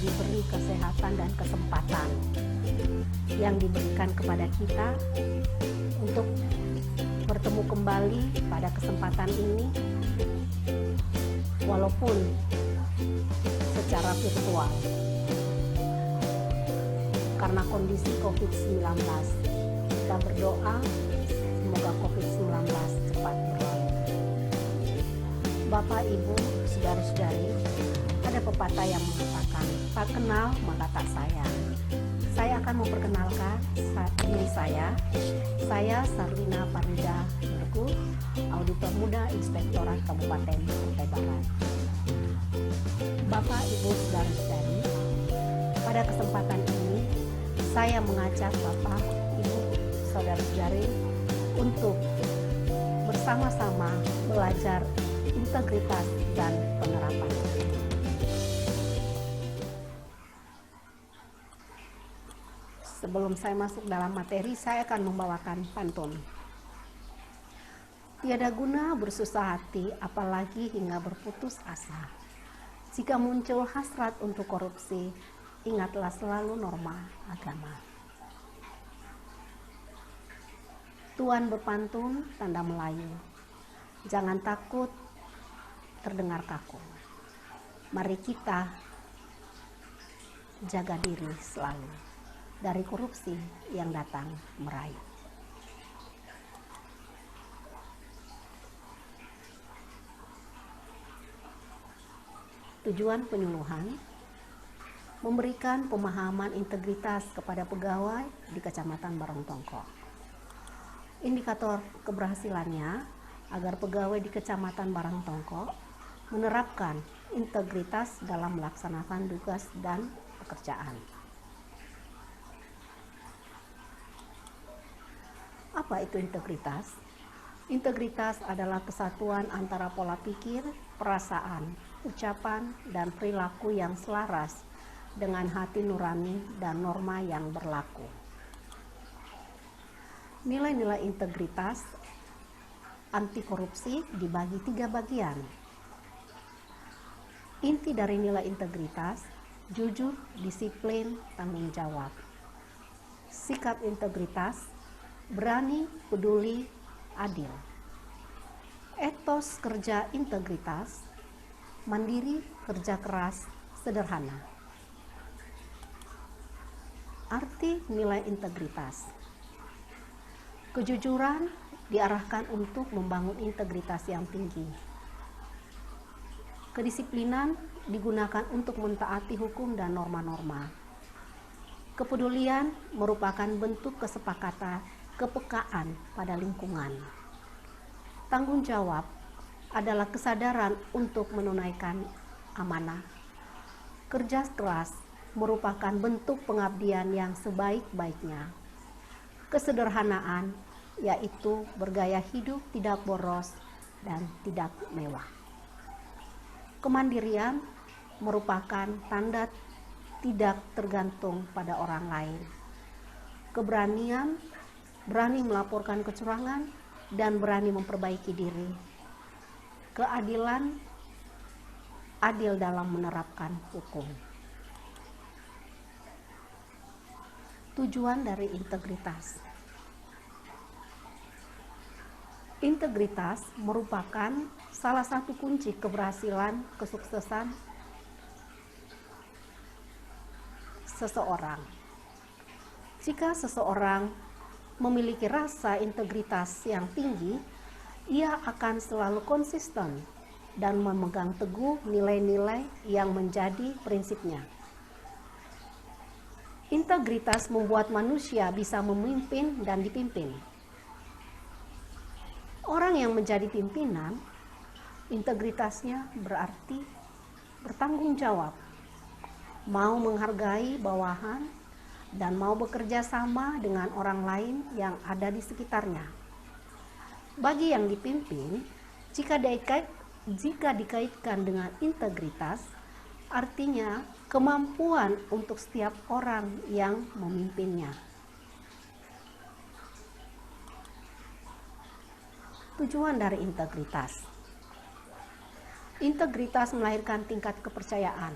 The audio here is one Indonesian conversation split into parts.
diberi kesehatan dan kesempatan yang diberikan kepada kita untuk bertemu kembali pada kesempatan ini, walaupun secara virtual karena kondisi COVID-19. Kita berdoa semoga COVID-19 cepat berlalu. Bapak, Ibu, saudara-saudari, ada pepatah yang mengatakan, tak kenal maka tak sayang. Saya akan memperkenalkan diri saya Sarlina Farida Bergu, Auditor Muda Inspektorat Kabupaten Kutai Barat. Bapak, Ibu, saudara-saudari, pada kesempatan ini saya mengajak Bapak, Ibu, saudara-saudari untuk bersama-sama belajar integritas dan penerapan. Sebelum saya masuk dalam materi, saya akan membawakan pantun. Tiada guna bersusah hati, apalagi hingga berputus asa. Jika muncul hasrat untuk korupsi, ingatlah selalu norma agama. Tuan berpantun tanda Melayu. Jangan takut terdengar kaku. Mari kita jaga diri selalu dari korupsi yang datang merayu. Tujuan penyuluhan memberikan pemahaman integritas kepada pegawai di Kecamatan Barongtongko. Indikator keberhasilannya agar pegawai di Kecamatan Barongtongko menerapkan integritas dalam melaksanakan tugas dan pekerjaan. Apa itu integritas? Integritas adalah kesatuan antara pola pikir, perasaan, ucapan, dan perilaku yang selaras dengan hati nurani dan norma yang berlaku. Nilai-nilai integritas anti korupsi dibagi 3 bagian. Inti dari nilai integritas, jujur, disiplin, tanggung jawab. Sikap integritas, berani, peduli, adil. Etos kerja integritas, mandiri, kerja keras, sederhana. Arti nilai integritas. Kejujuran diarahkan untuk membangun integritas yang tinggi. Kedisiplinan digunakan untuk mentaati hukum dan norma-norma. Kepedulian merupakan bentuk kesepakatan kepekaan pada lingkungan. Tanggung jawab adalah kesadaran untuk menunaikan amanah. Kerja keras merupakan bentuk pengabdian yang sebaik-baiknya. Kesederhanaan yaitu bergaya hidup tidak boros dan tidak mewah. Kemandirian merupakan tanda tidak tergantung pada orang lain. Keberanian, berani melaporkan kecurangan dan berani memperbaiki diri. Keadilan, adil dalam menerapkan hukum. Tujuan dari integritas. Integritas merupakan salah satu kunci keberhasilan, kesuksesan seseorang. Jika seseorang memiliki rasa integritas yang tinggi, ia akan selalu konsisten dan memegang teguh nilai-nilai yang menjadi prinsipnya. Integritas membuat manusia bisa memimpin dan dipimpin. Orang yang menjadi pimpinan, integritasnya berarti bertanggung jawab, mau menghargai bawahan, dan mau bekerja sama dengan orang lain yang ada di sekitarnya. Bagi yang dipimpin, jika dikaitkan dengan integritas, artinya kemampuan untuk setiap orang yang memimpinnya. Tujuan dari integritas. Integritas melahirkan tingkat kepercayaan.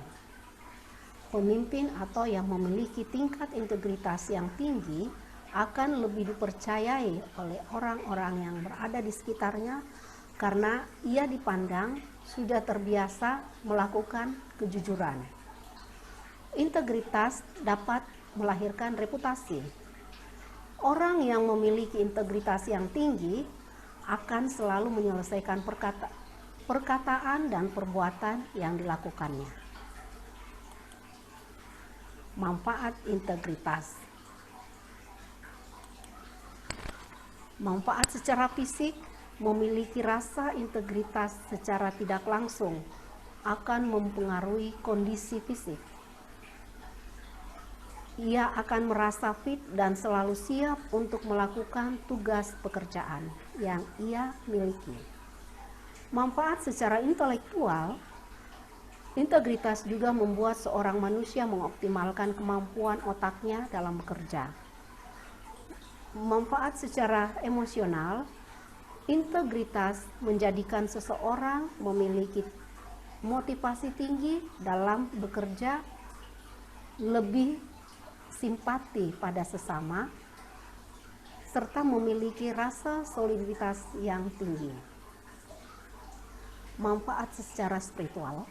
Pemimpin atau yang memiliki tingkat integritas yang tinggi akan lebih dipercayai oleh orang-orang yang berada di sekitarnya karena ia dipandang sudah terbiasa melakukan kejujuran. Integritas dapat melahirkan reputasi. Orang yang memiliki integritas yang tinggi akan selalu menyelesaikan perkataan dan perbuatan yang dilakukannya. Manfaat integritas. Manfaat secara fisik, memiliki rasa integritas secara tidak langsung akan mempengaruhi kondisi fisik. Ia akan merasa fit dan selalu siap untuk melakukan tugas pekerjaan yang ia miliki. Manfaat secara intelektual, integritas juga membuat seorang manusia mengoptimalkan kemampuan otaknya dalam bekerja. Manfaat secara emosional, integritas menjadikan seseorang memiliki motivasi tinggi dalam bekerja, lebih simpati pada sesama, serta memiliki rasa soliditas yang tinggi. Manfaat secara spiritual,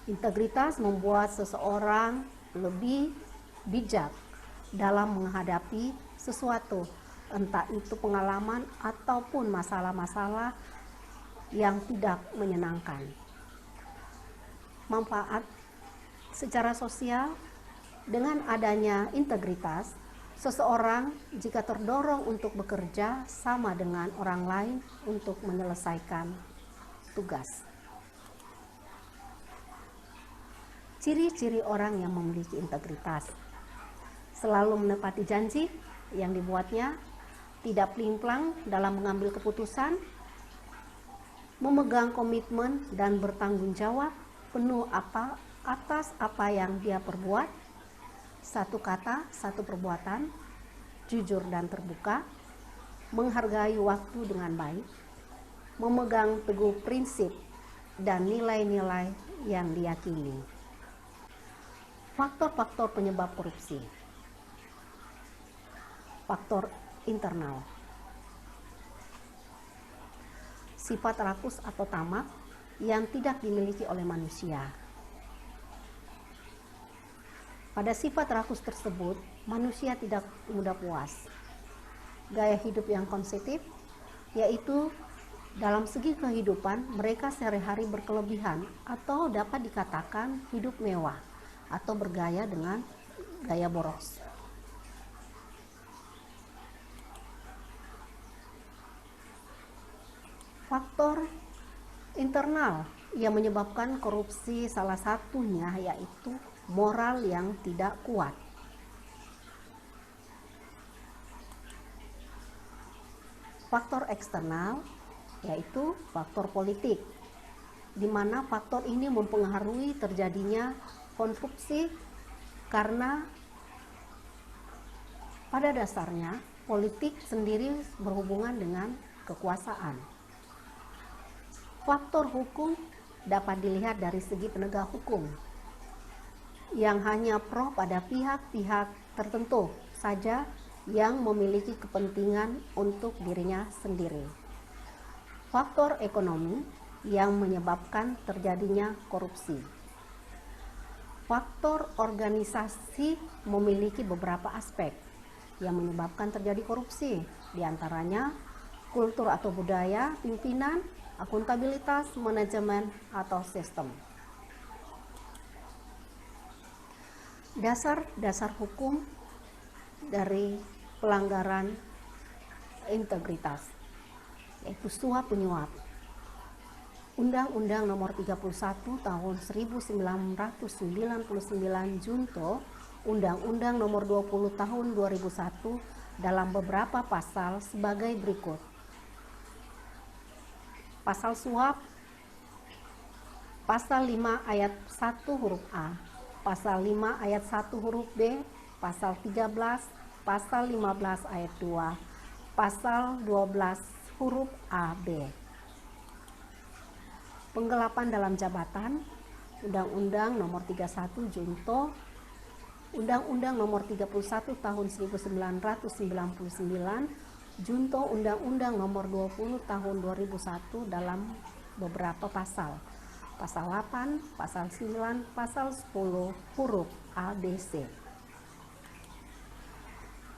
integritas membuat seseorang lebih bijak dalam menghadapi sesuatu, entah itu pengalaman ataupun masalah-masalah yang tidak menyenangkan. Manfaat secara sosial, dengan adanya integritas, seseorang jika terdorong untuk bekerja sama dengan orang lain untuk menyelesaikan tugas. Ciri-ciri orang yang memiliki integritas: selalu menepati janji yang dibuatnya, tidak pling-plang dalam mengambil keputusan, memegang komitmen dan bertanggung jawab penuh atas apa yang dia perbuat, satu kata, satu perbuatan, jujur dan terbuka, menghargai waktu dengan baik, memegang teguh prinsip dan nilai-nilai yang diyakini. Faktor-faktor penyebab korupsi. Faktor internal. Sifat rakus atau tamak yang tidak dimiliki oleh manusia. Pada sifat rakus tersebut, manusia tidak mudah puas. Gaya hidup yang konsumtif, yaitu dalam segi kehidupan mereka sehari-hari berkelebihan atau dapat dikatakan hidup mewah atau bergaya dengan gaya boros. Faktor internal yang menyebabkan korupsi salah satunya yaitu moral yang tidak kuat. Faktor eksternal yaitu faktor politik, di mana faktor ini mempengaruhi terjadinya korupsi karena pada dasarnya politik sendiri berhubungan dengan kekuasaan. Faktor hukum dapat dilihat dari segi penegak hukum yang hanya pro pada pihak-pihak tertentu saja yang memiliki kepentingan untuk dirinya sendiri. Faktor ekonomi yang menyebabkan terjadinya korupsi. Faktor organisasi memiliki beberapa aspek yang menyebabkan terjadi korupsi, diantaranya kultur atau budaya, pimpinan, akuntabilitas, manajemen, atau sistem. Dasar-dasar hukum dari pelanggaran integritas, yaitu suap penyuap. Undang-Undang Nomor 31 Tahun 1999 Junto, Undang-Undang Nomor 20 Tahun 2001 dalam beberapa pasal sebagai berikut. Pasal suap, pasal 5 ayat 1 huruf A, pasal 5 ayat 1 huruf B, pasal 13, pasal 15 ayat 2, pasal 12 huruf A, B. Penggelapan dalam jabatan, Undang-Undang Nomor 31 Junto, Undang-Undang Nomor 31 Tahun 1999 Junto, Undang-Undang Nomor 20 Tahun 2001 dalam beberapa pasal. Pasal 8, Pasal 9, Pasal 10 huruf A, B, C.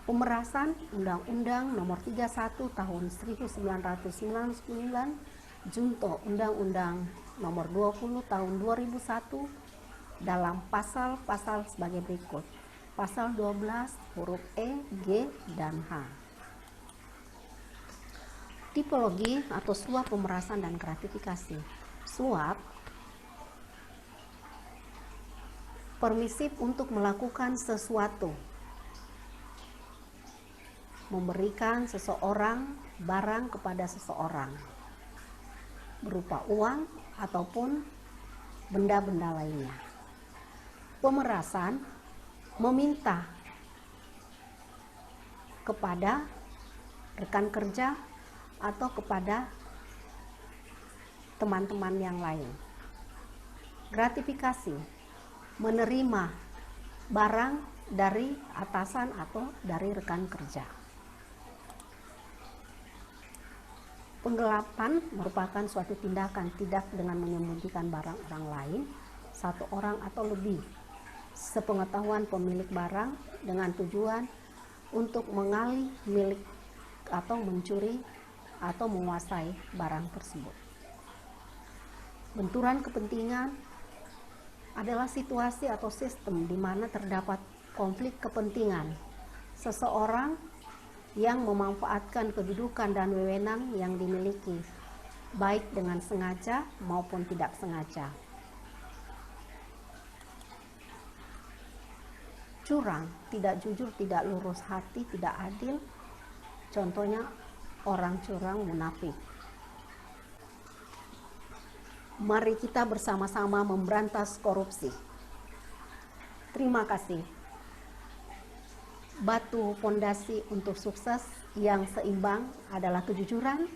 Pemerasan Undang-Undang Nomor 31 Tahun 1999 Junto, Undang-Undang Nomor 20 Tahun 2001 dalam pasal-pasal sebagai berikut. Pasal 12 huruf E, G, dan H. Tipologi atau suap pemerasan dan gratifikasi. Suap permisif untuk melakukan sesuatu, memberikan seseorang barang kepada seseorang berupa uang ataupun benda-benda lainnya. Pemerasan meminta kepada rekan kerja atau kepada teman-teman yang lain. Gratifikasi menerima barang dari atasan atau dari rekan kerja. Penggelapan merupakan suatu tindakan tidak dengan menyembunyikan barang orang lain, satu orang atau lebih, sepengetahuan pemilik barang dengan tujuan untuk mengalih milik atau mencuri atau menguasai barang tersebut. Benturan kepentingan adalah situasi atau sistem di mana terdapat konflik kepentingan seseorang yang memanfaatkan kedudukan dan wewenang yang dimiliki, baik dengan sengaja maupun tidak sengaja. Curang, tidak jujur, tidak lurus hati, tidak adil. Contohnya orang curang, munafik. Mari kita bersama-sama memberantas korupsi. Terima kasih. Batu fondasi untuk sukses yang seimbang adalah kejujuran,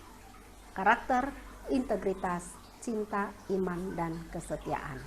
karakter, integritas, cinta, iman, dan kesetiaan.